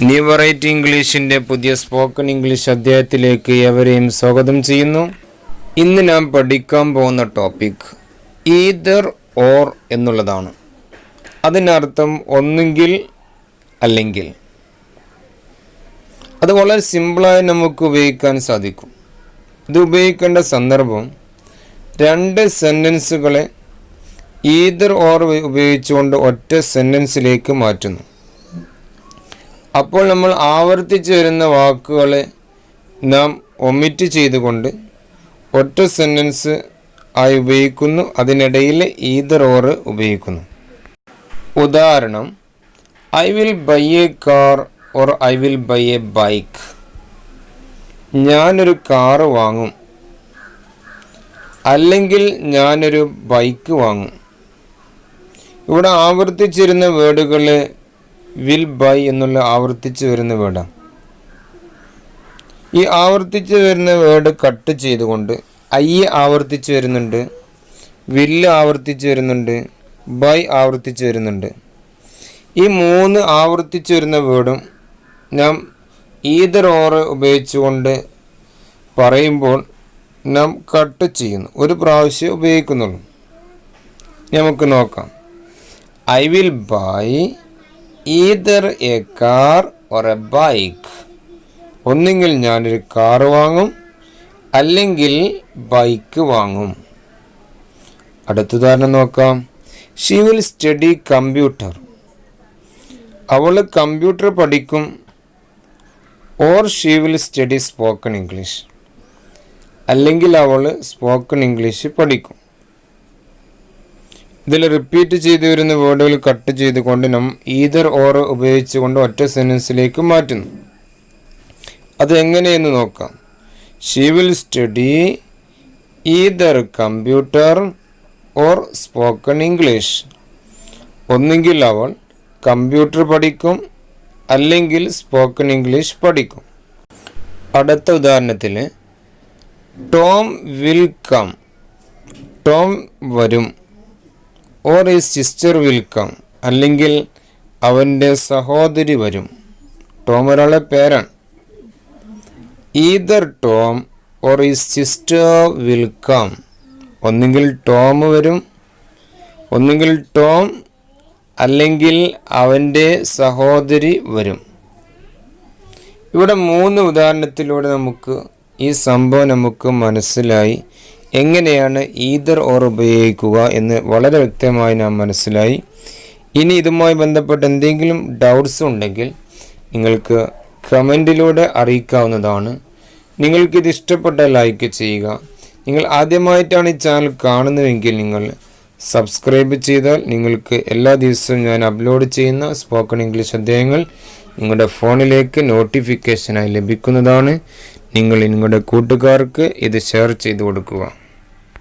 New variety ഇംഗ്ലീഷിൻ്റെ പുതിയ spoken English അധ്യായത്തിലേക്ക് എവരെയും സ്വാഗതം ചെയ്യുന്നു. ഇന്ന് നാം പഠിക്കാൻ പോകുന്ന ടോപ്പിക് ഈദർ ഓർ എന്നുള്ളതാണ്. അതിനർത്ഥം ഒന്നുകിൽ അല്ലെങ്കിൽ. അത് വളരെ സിമ്പിളായി നമുക്ക് ഉപയോഗിക്കാൻ സാധിക്കും. ഇത് ഉപയോഗിക്കേണ്ട സന്ദർഭം രണ്ട് സെൻറ്റൻസുകളെ ഈദർ ഓർ ഉപയോഗിച്ചുകൊണ്ട് ഒറ്റ സെൻറ്റൻസിലേക്ക് മാറ്റുന്നു. അപ്പോൾ നമ്മൾ ആവർത്തിച്ച് വരുന്ന വാക്കുകളെ നാം ഒമിറ്റ് ചെയ്തുകൊണ്ട് ഒറ്റ സെൻറ്റൻസ് ആയി ഉപയോഗിക്കുന്നു. അതിനിടയിൽ ഈദർ ഓർ ഉപയോഗിക്കുന്നു. ഉദാഹരണം, I will buy A car or I will buy A bike. ഞാനൊരു കാറ് വാങ്ങും അല്ലെങ്കിൽ ഞാനൊരു ബൈക്ക് വാങ്ങും. ഇവിടെ ആവർത്തിച്ചിരുന്ന വേർഡുകൾ വിൽ ബൈ എന്നുള്ള ആവർത്തിച്ച് വരുന്ന വേർഡാണ്. ഈ ആവർത്തിച്ച് വരുന്ന വേർഡ് കട്ട് ചെയ്തുകൊണ്ട് ഐ ആവർത്തിച്ച് വരുന്നുണ്ട്, വില്ല് ആവർത്തിച്ച് വരുന്നുണ്ട്, ബൈ ആവർത്തിച്ച് വരുന്നുണ്ട്. ഈ മൂന്ന് ആവർത്തിച്ച് വരുന്ന വേർഡും നാം ഈദർ ഓർ ഉപയോഗിച്ചുകൊണ്ട് പറയുമ്പോൾ നാം കട്ട് ചെയ്യുന്നു. ഒരു പ്രാവശ്യം ഉപയോഗിക്കുന്നുള്ളൂ. നമുക്ക് നോക്കാം. I will buy either A car or A bike. ഒന്നുകിൽ ഞാനൊരു കാർ വാങ്ങും അല്ലെങ്കിൽ ബൈക്ക് വാങ്ങും. അടുത്ത ഉദാഹരണം നോക്കാം. She will study computer. അവൾ കമ്പ്യൂട്ടർ പഠിക്കും. Or she will study spoken English. അല്ലെങ്കിൽ അവൾ സ്പോക്കൺ ഇംഗ്ലീഷ് പഠിക്കും. ഇതിൽ റിപ്പീറ്റ് ചെയ്തു വരുന്ന വേർഡുകൾ കട്ട് ചെയ്തുകൊണ്ട് നാം ഈദർ ഓർ ഉപയോഗിച്ചുകൊണ്ട് ഒറ്റ സെൻറ്റൻസിലേക്ക് മാറ്റുന്നു. അത് എങ്ങനെയെന്ന് നോക്കാം. She will study either computer or spoken English. ഒന്നുകിൽ അവൾ കമ്പ്യൂട്ടർ പഠിക്കും അല്ലെങ്കിൽ സ്പോക്കൺ ഇംഗ്ലീഷ് പഠിക്കും. അടുത്ത ഉദാഹരണത്തിൽ ടോം വിൽ കം. ടോം വരും. Or his sister will come. അല്ലെങ്കിൽ അവൻ്റെ സഹോദരി വരും. ടോം ഒരാളെ പേരാണ്. Either Tom or his sister will come. ഒന്നുകിൽ ടോം വരും, ഒന്നുകിൽ ടോം അല്ലെങ്കിൽ അവൻ്റെ സഹോദരി വരും. ഇവിടെ മൂന്ന് ഉദാഹരണത്തിലൂടെ നമുക്ക് ഈ സംഭവം നമുക്ക് മനസ്സിലായി. എങ്ങനെയാണ് ഈദർ ഓർ ഉപയോഗിക്കുക എന്ന് വളരെ വ്യക്തമായി നാം മനസ്സിലായി. ഇനി ഇതുമായി ബന്ധപ്പെട്ട് എന്തെങ്കിലും ഡൗട്ട്സ് ഉണ്ടെങ്കിൽ നിങ്ങൾക്ക് കമൻറ്റിലൂടെ അറിയിക്കാവുന്നതാണ്. നിങ്ങൾക്കിത് ഇഷ്ടപ്പെട്ടാൽ ലൈക്ക് ചെയ്യുക. നിങ്ങൾ ആദ്യമായിട്ടാണ് ഈ ചാനൽ കാണുന്നതെങ്കിൽ നിങ്ങൾ സബ്സ്ക്രൈബ് ചെയ്താൽ നിങ്ങൾക്ക് എല്ലാ ദിവസവും ഞാൻ അപ്ലോഡ് ചെയ്യുന്ന സ്പോക്കൺ ഇംഗ്ലീഷ് അധ്യായങ്ങൾ നിങ്ങളുടെ ഫോണിലേക്ക് നോട്ടിഫിക്കേഷനായി ലഭിക്കുന്നതാണ്. നിങ്ങൾ നിങ്ങളുടെ കൂട്ടുകാർക്ക് ഇത് ഷെയർ ചെയ്ത് കൊടുക്കുക.